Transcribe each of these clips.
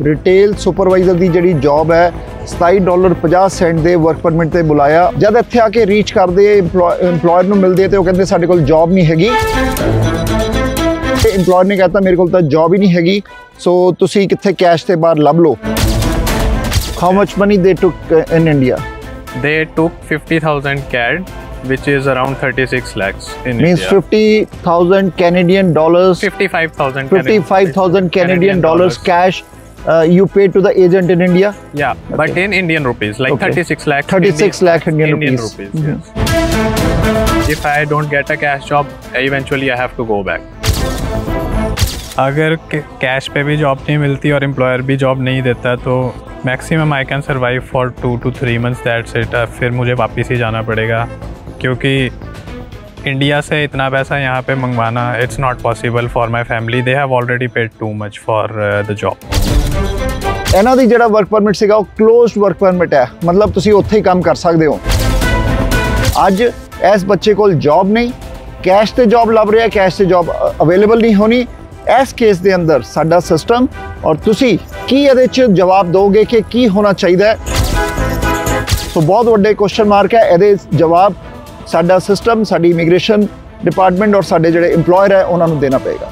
Retail supervisor की जी job है $27.50 ਦੇ वर्क परमिट ਤੇ बुलाया। जब ਇੱਥੇ आ के रीच करते इंप्लॉयर ਨੂੰ मिलਦੇ तो ਕਹਿੰਦੇ ਸਾਡੇ ਕੋਲ जॉब नहीं हैगी। इंप्लॉयर ने कहता मेरे को तो जॉब ही नहीं हैगी, सो तुसी कितने कैश से बाहर लभ लो। How much money they took in India? They took 50,000 CAD, which is around 36 lakhs in Means India. 50,000 Canadian dollars. 55,000. 55,000 Canadian dollars cash. You pay to the agent in India. Yeah, okay. But in Indian rupees, like 36 lakh. 36 lakh Indian rupees. Yes. If I don't get a cash job, eventually I have to go back. अगर cash पे भी job नहीं मिलती और employer भी job नहीं देता तो maximum I can survive for 2 to 3 months, that's it. फिर मुझे वापस ही जाना पड़ेगा क्योंकि इंडिया से इतना पैसा यहाँ पे मंगवाना it's not possible for my family. They have already paid too much for the job. ਇਹਨਾਂ ਦੀ ਜਿਹੜਾ ਵਰਕ ਪਰਮਿਟ ਸੀਗਾ ਉਹ ਕਲੋਜ਼ਡ ਵਰਕ ਪਰਮਿਟ ਹੈ, ਮਤਲਬ ਤੁਸੀਂ ਉੱਥੇ ਹੀ ਕੰਮ ਕਰ ਸਕਦੇ ਹੋ। ਅੱਜ ਇਸ ਬੱਚੇ ਕੋਲ ਜੌਬ ਨਹੀਂ, ਕੈਸ਼ ਤੇ ਜੌਬ ਲੱਭ ਰਿਹਾ, ਕੈਸ਼ ਤੇ ਜੌਬ ਅਵੇਲੇਬਲ ਨਹੀਂ ਹੋਣੀ। ਇਸ ਕੇਸ ਦੇ ਅੰਦਰ ਸਾਡਾ ਸਿਸਟਮ ਔਰ ਤੁਸੀਂ ਕੀ ਇਹਦੇ 'ਚ ਜਵਾਬ ਦੋਗੇ ਕਿ ਕੀ ਹੋਣਾ ਚਾਹੀਦਾ ਹੈ? ਸੋ ਬਹੁਤ ਵੱਡੇ ਕੁਐਸਚਨ ਮਾਰਕ ਹੈ। ਇਹਦੇ ਜਵਾਬ ਸਾਡਾ ਸਿਸਟਮ, ਸਾਡੀ ਇਮੀਗ੍ਰੇਸ਼ਨ ਡਿਪਾਰਟਮੈਂਟ ਔਰ ਸਾਡੇ ਜਿਹੜੇ ਇੰਪਲੋਇਰ ਹੈ ਉਹਨਾਂ ਨੂੰ ਦੇਣਾ ਪਏਗਾ।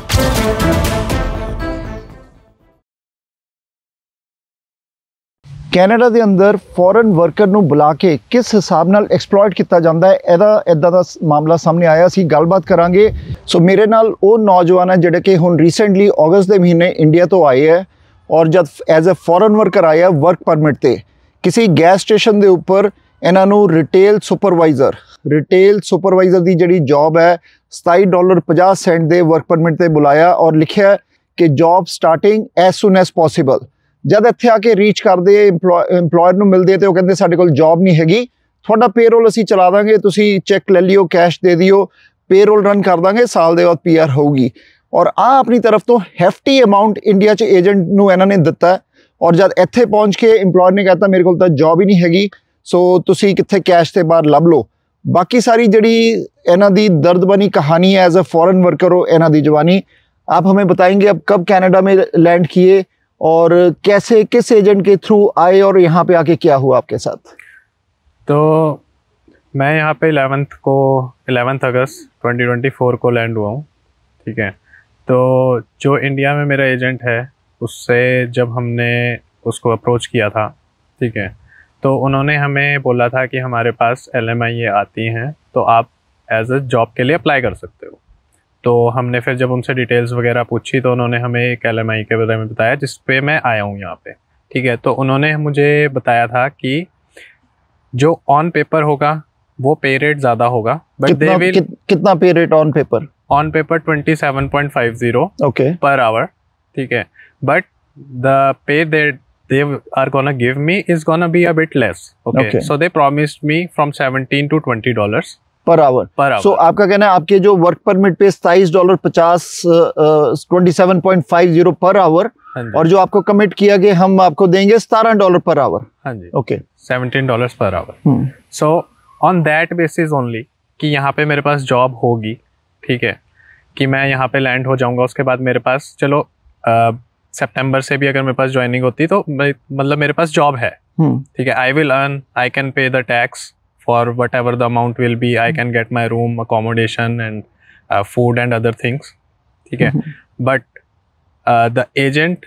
ਕੈਨੇਡਾ ਦੇ ਅੰਦਰ ਫੋਰਨ ਵਰਕਰ ਨੂੰ ਬੁਲਾ ਕੇ ਕਿਸ ਹਿਸਾਬ ਨਾਲ ਐਕਸਪਲੋਇਟ ਕੀਤਾ ਜਾਂਦਾ ਹੈ, ਇਹਦਾ ਇੱਦਾਂ ਦਾ ਮਾਮਲਾ ਸਾਹਮਣੇ ਆਇਆ ਸੀ। ਗੱਲਬਾਤ ਕਰਾਂਗੇ। ਸੋ ਮੇਰੇ ਨਾਲ ਉਹ ਨੌਜਵਾਨ ਹੈ ਜਿਹੜੇ ਕਿ ਹੁਣ ਰੀਸੈਂਟਲੀ ਅਗਸਤ ਦੇ ਮਹੀਨੇ ਇੰਡੀਆ ਤੋਂ ਆਏ ਹੈ ਔਰ ਜਦ ਐਜ਼ ਅ ਫੋਰਨ ਵਰਕਰ ਆਇਆ ਵਰਕ ਪਰਮਿਟ ਤੇ ਕਿਸੇ ਗੈਸ ਸਟੇਸ਼ਨ ਦੇ ਉੱਪਰ ਇਹਨਾਂ ਨੂੰ ਰਿਟੇਲ ਸੁਪਰਵਾਈਜ਼ਰ ਦੀ ਜਿਹੜੀ ਜੌਬ ਹੈ $27.50 ਦੇ ਵਰਕ ਪਰਮਿਟ ਤੇ ਬੁਲਾਇਆ ਔਰ ਲਿਖਿਆ ਕਿ job starting as soon as possible. जब ਇੱਥੇ ਆ ਕੇ ਰੀਚ ਕਰਦੇ ਇੰਪਲੋਇਰ ਨੂੰ ਮਿਲਦੇ ਤੇ ਉਹ ਕਹਿੰਦੇ ਸਾਡੇ ਕੋਲ ਜੌਬ ਨਹੀਂ ਹੈਗੀ, ਤੁਹਾਡਾ ਪੇਰੋਲ ਅਸੀਂ ਚਲਾ ਦਾਂਗੇ, ਤੁਸੀਂ ਚੈੱਕ ਲੈ ਲਿਓ, ਕੈਸ਼ ਦੇ ਦਿਓ, ਪੇਰੋਲ ਰਨ ਕਰ ਦਾਂਗੇ, ਸਾਲ ਦੇ ਬਾਅਦ PR ਹੋਊਗੀ। ਔਰ ਆ ਆਪਣੀ ਤਰਫ ਤੋਂ ਹੈਫਟੀ ਅਮਾਊਂਟ ਇੰਡੀਆ 'ਚ ਏਜੰਟ ਨੂੰ ਇਹਨਾਂ ਨੇ ਦਿੱਤਾ ਔਰ ਜਦ ਇੱਥੇ ਪਹੁੰਚ ਕੇ ਇੰਪਲੋਇਰ ਨੇ कहता ਮੇਰੇ ਕੋਲ ਤਾਂ ਜੌਬ ਹੀ ਨਹੀਂ ਹੈਗੀ, ਸੋ ਤੁਸੀਂ ਕਿੱਥੇ ਕੈਸ਼ ਤੇ ਬਾਹਰ ਲੱਭ ਲਓ। ਬਾਕੀ ਸਾਰੀ ਜਿਹੜੀ ਇਹਨਾਂ ਦੀ दर्द बनी कहानी है एज अ फॉरेन वर्कर हो ਇਹਨਾਂ ਦੀ जवानी। आप हमें बताएंगे अब कब कनाडा में लैंड किए और कैसे किस एजेंट के थ्रू आए और यहाँ पे आके क्या हुआ आपके साथ? तो मैं यहाँ पे 11 अगस्त 2024 को लैंड हुआ हूँ। ठीक है, तो जो इंडिया में मेरा एजेंट है उससे जब हमने उसको अप्रोच किया था, ठीक है, तो उन्होंने हमें बोला था कि हमारे पास LMIA आती हैं तो आप एज अ जॉब के लिए अप्लाई कर सकते हो। तो हमने फिर जब उनसे डिटेल्स वगैरह पूछी तो उन्होंने हमें एक LMI के बारे में बताया जिस पे मैं आया हूँ यहाँ पे। ठीक है, तो उन्होंने मुझे बताया था कि जो ऑन पेपर होगा वो पे रेट ज़्यादा होगा, बट दे विल कितना पे rate on paper? On paper 27.50 okay per hour. ठीक है, but the pay they are gonna give me is gonna be a bit less. Okay, so they promised me from $17 to $20 पर hour. सो आपका कहना है आपके जो वर्क परमिट पे $27.50 27.50 per hour और जो आपको कमिट किया कि हम आपको देंगे $17 पर आवर। हाँ जी, okay, $17 per hour. So on that basis only कि यहाँ पे मेरे पास जॉब होगी, ठीक है, कि मैं यहाँ पे लैंड हो जाऊँगा। उसके बाद मेरे पास चलो सितंबर से भी अगर मेरे पास ज्वाइनिंग होती तो मतलब मेरे पास जॉब है, ठीक है, I will earn, I can pay the tax for whatever the amount will be, I can get my room, accommodation and food and other things, ठीक है। But the agent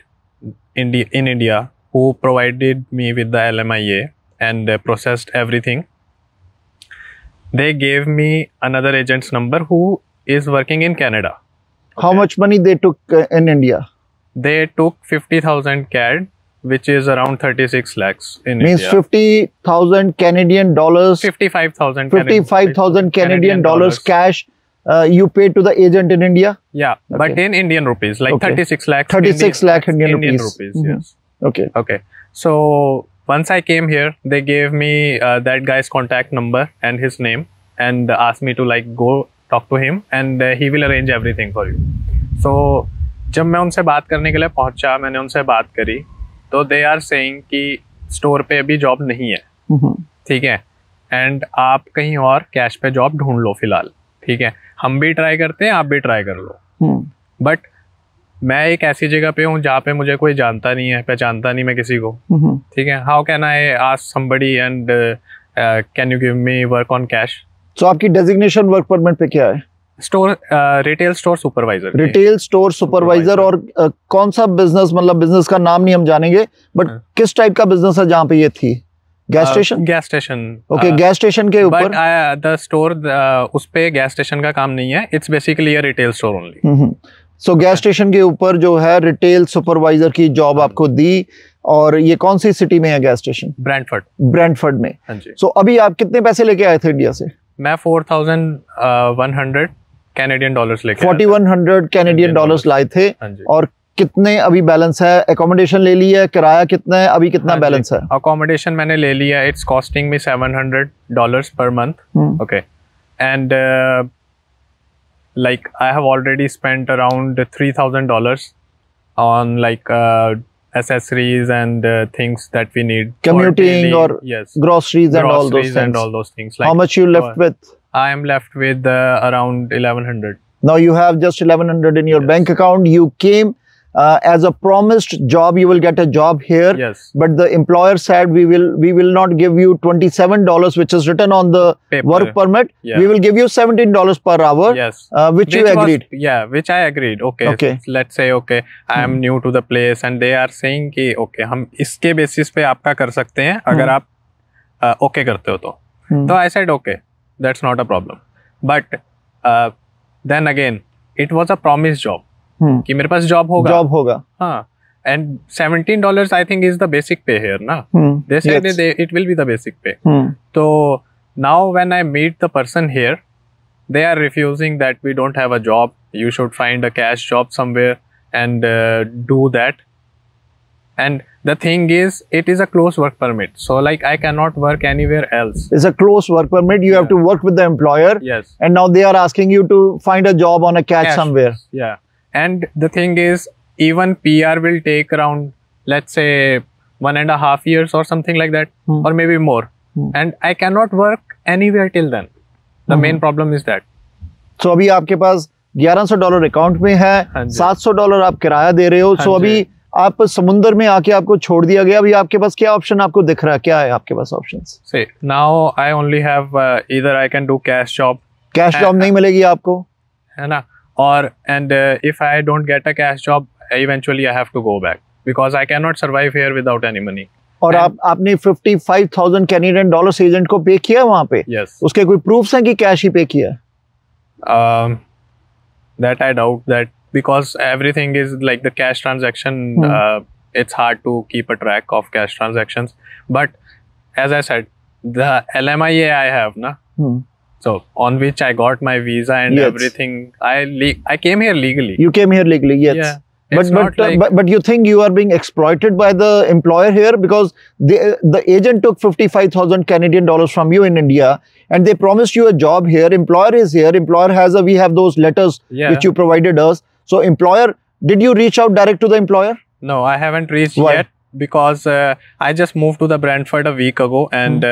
in India who provided me with the LMIA and processed everything, they gave me another agent's number who is working in Canada. How much money they took in India? They took 50,000 CAD, which is around 36 lakhs in Means India. 50,000 Canadian dollars. 55,000 Canadian dollars cash. You pay to the agent in India. Yeah, okay. But in Indian rupees, like 36 lakh. 36 lakh Indian rupees. Yes. Okay. Okay. So once I came here, they gave me that guy's contact number and his name, and asked me to like go talk to him, and he will arrange everything for you. So जब मैं उनसे बात करने के लिए पहुंचा, मैंने उनसे बात करी तो दे आर सेइंग कि स्टोर पे अभी जॉब नहीं है, ठीक है, एंड आप कहीं और कैश पे जॉब ढूंढ लो फिलहाल, ठीक है, हम भी ट्राई करते हैं, आप भी ट्राई कर लो। बट मैं एक ऐसी जगह पे हूँ जहाँ पे मुझे कोई जानता नहीं है, पहचानता नहीं मैं किसी को, ठीक है. How can I ask somebody and can you give me work on cash? So आपकी डेजिग्नेशन वर्क परमिट पे क्या है? Store retail store supervisor. Retail store supervisor. और कौन सा बिजनेस, मतलब बिजनेस का नाम नहीं हम जानेंगे, बट किस टाइप का बिजनेस है जहाँ पे ये थी? Gas station? Gas station. Okay, gas station के ऊपर. बट द स्टोर उस पे गैस स्टेशन का काम नहीं है. It's basically a retail store only. So gas station के ऊपर जो है रिटेल सुपरवाइजर की जॉब आपको दी. और ये कौन सी सिटी में है गैस स्टेशन? ब्रैंडफोर्ड. ब्रैंडफोर्ड में. हाँ जी. सो अभी आप कितने पैसे लेके आए थे इंडिया से? मैं 4100 कैनेडियन डॉलर्स लेके 4100 कैनेडियन डॉलर्स लाए थे. और कितने अभी बैलेंस है? एकोमोडेशन ले ली है, किराया कितना है, अभी कितना बैलेंस है? अकोमोडेशन मैंने ले लिया. It's costing me $700 per month. Okay. And like I have already spent around $3,000 on like accessories and things that we need, commuting or yes, groceries and all those things. Like, how much you left with? I am left with around 1100. Now you have just 1100 in your Yes. bank account. You came as a promised job. You will get a job here. Yes. But the employer said we will not give you $27, which is written on the paper. work permit. Yeah. We will give you $17 per hour. Yes. Which you agreed. Which I agreed. Okay. Okay. Let's say okay, I am new to the place and they are saying कि okay हम इसके basis पे आपका कर सकते हैं अगर आप okay करते हो तो. तो I said okay, that's not a problem. But then again, it was a promised job. कि मेरे पास जॉब होगा. हाँ. And $17 I think is the basic pay here ना. They said yes. it will be the basic pay. So now when I meet the person here, they are refusing that we don't have a job. You should find a cash job somewhere and do that. And the thing is, it is a close work permit. So like I cannot work anywhere else. It's a close work permit. You have to work with the employer. Yes. And now they are asking you to find a job on a cash somewhere. Yeah. And the thing is, even PR will take around, let's say, 1.5 years or something like that, or maybe more. And I cannot work anywhere till then. The main problem is that. So अभी आपके पास $1100 account में है, $700 आप किराया दे रहे हो. So अभी आप समुंदर में आके आपको छोड़ दिया गया. अभी आपके पास क्या ऑप्शन आपको दिख रहा है? क्या है आपके पास options? See, now I only have either I can do cash job. Cash job नहीं मिलेगी आपको, है ना? Or and if I don't get a cash job, eventually I have to go back because I cannot survive here without any money. और आपने 55,000 Canadian dollars agent को पे किया वहाँ पे? Yes. उसके कोई प्रूफ्स हैं कि कैश ही पे किया? That I doubt that because everything is like the cash transaction. It's hard to keep a track of cash transactions. But as I said, the LMIA I have na. So on which I got my visa and everything. I came here legally. You came here legally, yes. Yeah. But you think you are being exploited by the employer here because the agent took 55,000 Canadian dollars from you in India and they promised you a job here. Employer is here. Employer we have those letters which you provided us. So employer, did you reach out direct to the employer? No, I haven't reached Why? yet. Because I just moved to the Brantford a week ago and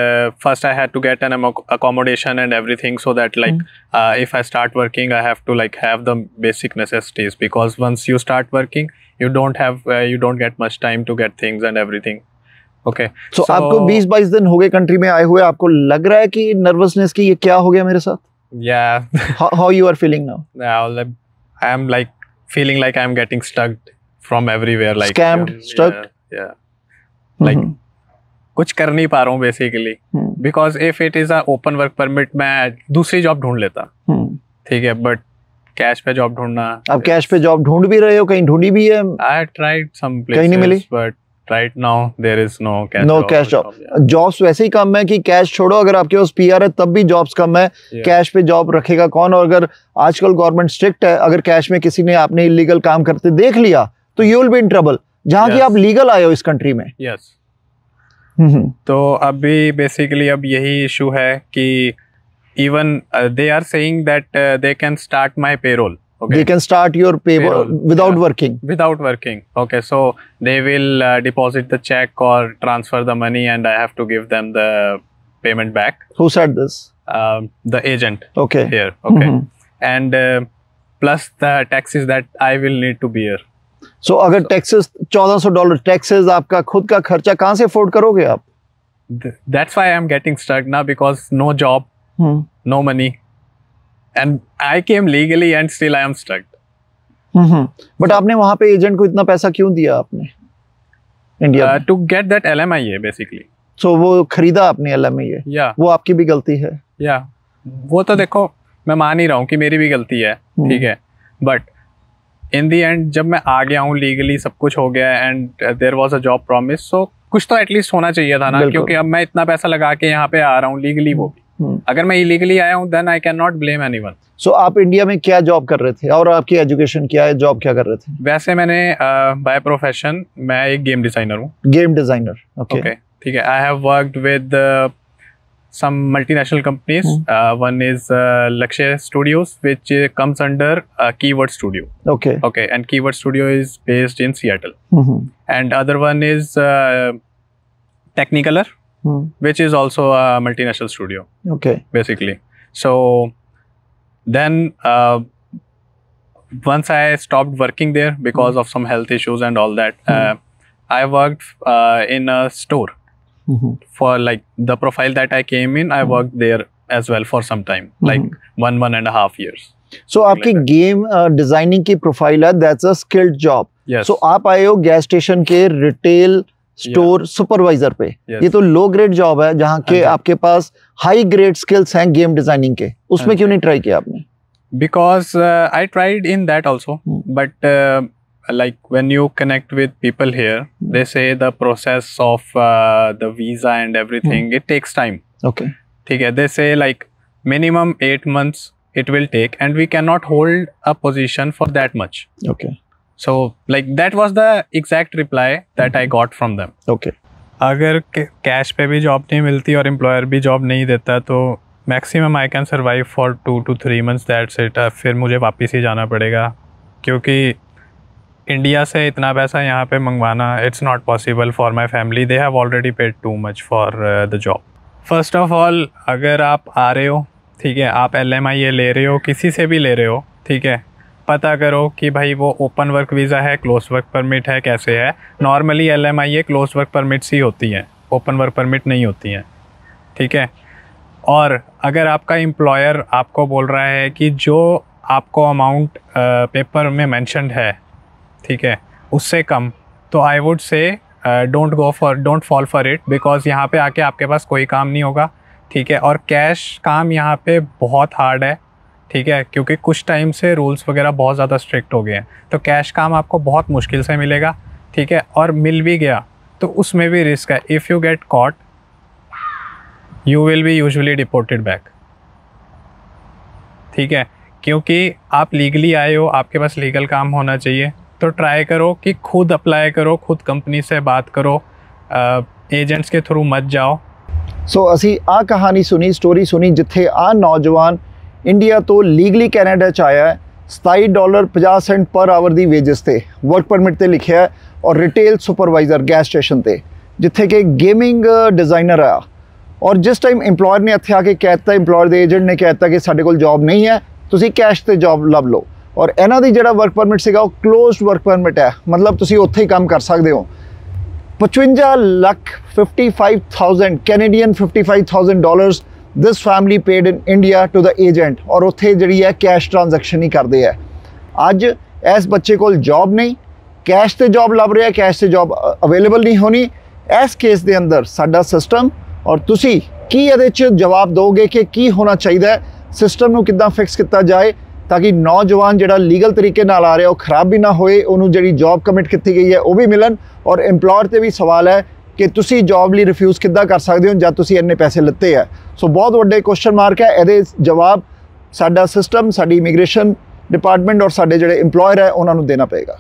first I had to get an accommodation and everything so that like if I start working I have to like have the basic necessities because once you start working you don't get much time to get things and everything. Okay. So आपको 20-22 दिन हो गए country में आए हुए, आपको लग रहा है कि नर्वसनेस की ये क्या हो गया मेरे साथ? Yeah. How you are feeling now? Now I am like feeling like I am getting stuck from everywhere, like scammed, stuck. Yeah. Like कुछ कर नहीं पा रहा हूँ basically because if it is a open work permit मैं दूसरी job ढूंढ लेता. ठीक है, बट कैश पे जॉब ढूंढना. आप कैश पे जॉब ढूंढ भी रहे हो? कहीं ढूंढी भी है? आई ट्राइड सम प्लेसेस कहीं नहीं मिली, but right now there is no cash job. Jobs वैसे ही कम है कि कैश छोड़ो, अगर आपके पास पीआर है तब भी जॉब्स कम है. कैश पे जॉब रखेगा कौन? और अगर आजकल गवर्नमेंट स्ट्रिक्ट है, अगर कैश में किसी ने आपने इलीगल काम करते देख लिया तो you will be in trouble. जहाँ की आप लीगल आए हो इस कंट्री में. यस. तो अभी बेसिकली अब यही इशू है कि even they are saying that they can start my payroll. Okay. They can start your payroll without working. Without working. Okay, so they will deposit the check or transfer the money, and I have to give them the payment back. Who said this? The agent. Okay. Here. Okay. And plus the taxes that I will need to bear. सो अगर taxes $1400 taxes, आपका खुद का खर्चा कहाँ से afford करोगे आप? That's why I'm getting stuck now, because no job, no money, and I came legally and still I am stuck. But आपने वहाँ पे एजेंट को इतना पैसा क्यों दिया आपने इंडिया में? To get that LMIA basically. सो वो खरीदा आपने LMIA? Yeah. वो आपकी भी गलती है? Yeah. वो तो देखो, मैं मान ही रहा हूँ कि मेरी भी गलती है, ठीक है, बट इन दी एंड जब मैं आ गया हूँ लीगली, सब कुछ हो गया and there was a job promise, so कुछ तो एटलीस्ट होना चाहिए था ना, क्योंकि अब मैं इतना पैसा लगा के यहाँ पे आ रहा हूँ लीगली, वो भी अगर मैं इलीगली आया हूँ then I can not blame anyone. So आप इंडिया में क्या जॉब कर रहे थे और आपकी एजुकेशन क्या है, जॉब क्या कर रहे थे? वैसे मैंने बाय प्रोफेशन मैं एक गेम डिजाइनर हूँ। गेम डिजाइनर, ओके, ठीक है। I have worked with some multinational companies. One is Lakshya Studios, which comes under Keyword Studio. Okay. And Keyword Studio is based in Seattle. And other one is Technicolor, which is also a multinational studio. Okay. Basically. So then once I stopped working there because of some health issues and all that, I worked in a store. For like the profile that I came in, I worked there as well for some time, like 1.5 years. So आपकी game designing की profile है, that's a skilled job. Yes. So आप आए हो gas station के retail store supervisor पे। ये तो लो ग्रेड जॉब है जहाँ के आपके पास हाई ग्रेड स्किल्स हैं गेम डिजाइनिंग के, उसमें क्यों नहीं ट्राई किया आपने? Because I tried in that also, but like when you connect with people here, they say the process of the visa and everything, it takes time. Okay. ठीक है, they say like minimum 8 months it will take, and we cannot hold a position for that much. Okay. So like that was the exact reply that I got from them. Okay. अगर cash पे भी job नहीं मिलती और employer भी job नहीं देता तो maximum I can survive for 2 to 3 months, that's it. फिर मुझे वापस ही जाना पड़ेगा, क्योंकि इंडिया से इतना पैसा यहाँ पे मंगवाना it's not possible for my family, they have already paid too much for the job. First of all, अगर आप आ रहे हो, ठीक है, आप LMIA ले रहे हो, किसी से भी ले रहे हो, ठीक है, पता करो कि भाई वो ओपन वर्क वीज़ा है, क्लोज वर्क परमिट है, कैसे है। Normally LMIA close work permits ही होती हैं, ओपन वर्क परमिट नहीं होती हैं, ठीक है। और अगर आपका एम्प्लॉयर आपको बोल रहा है कि जो आपको अमाउंट पेपर में मैंशनड है, ठीक है, उससे कम, तो I would say don't fall for it, because यहाँ पे आके आपके पास कोई काम नहीं होगा, ठीक है। और कैश काम यहाँ पे बहुत हार्ड है, ठीक है, क्योंकि कुछ टाइम से रूल्स वगैरह बहुत ज़्यादा स्ट्रिक्ट हो गए हैं, तो कैश काम आपको बहुत मुश्किल से मिलेगा, ठीक है। और मिल भी गया तो उसमें भी रिस्क है, if you get caught you will be usually deported back, ठीक है, क्योंकि आप लीगली आए हो, आपके पास लीगल काम होना चाहिए। तो ट्राई करो कि खुद अप्लाई करो, खुद कंपनी से बात करो, एजेंट्स के थ्रू मत जाओ। सो असी आ कहानी सुनी, स्टोरी सुनी जिथे आ नौजवान इंडिया तो लीगली कैनेडा च आया है, $27.50 पर आवर दी वेजेस थे, वर्क परमिट ते लिखिया है, और रिटेल सुपरवाइजर गैस स्टेशन ते जिथे कि गेमिंग डिज़ाइनर आया। और जिस टाइम एम्प्लॉयर ने इत्थे आके कहता, एम्प्लॉयर दे एजेंट ने कहता कि साडे कोल जॉब नहीं है, तुसी कैश ते जॉब लभ लो, और इन्हां दी जिहड़ा वर्क परमिट सीगा वो क्लोज्ड वर्क परमिट है, मतलब तुसी उत्थे ही काम कर सकते हो। 55,55,000 Canadian $55,000 this family paid in India to the agent, और उत्थे जिहड़ी है कैश ट्रांजैक्शन ही करते हैं। अज इस बच्चे कोल जॉब नहीं, कैश ते जॉब लभ रहा है, कैश ते जॉब अवेलेबल नहीं होनी। इस केस के अंदर साडा सिस्टम, और तुसी की इहदे च जवाब दोगे कि की होना चाहिए, सिस्टम नूं किद्दां फिक्स किया जाए ताकि नौजवान जिहड़ा लीगल तरीके नाल आ रहा वो खराब भी ना होए, उन्होंने जिहड़ी जॉब कमिट की गई है वो भी मिलन। और एम्प्लॉयर ते भी सवाल है कि तुसी जॉब लिए रिफ्यूज़ किद्दां कर सकते हो जब तुसी इन्ने पैसे लिते है। सो बहुत वड्डे क्वेश्चन मार्क है, इहदे जवाब साडा सिस्टम, साडी इमीग्रेशन डिपार्टमेंट और साडे जिहड़े एम्प्लॉयर है उन्होंने देना पेगा।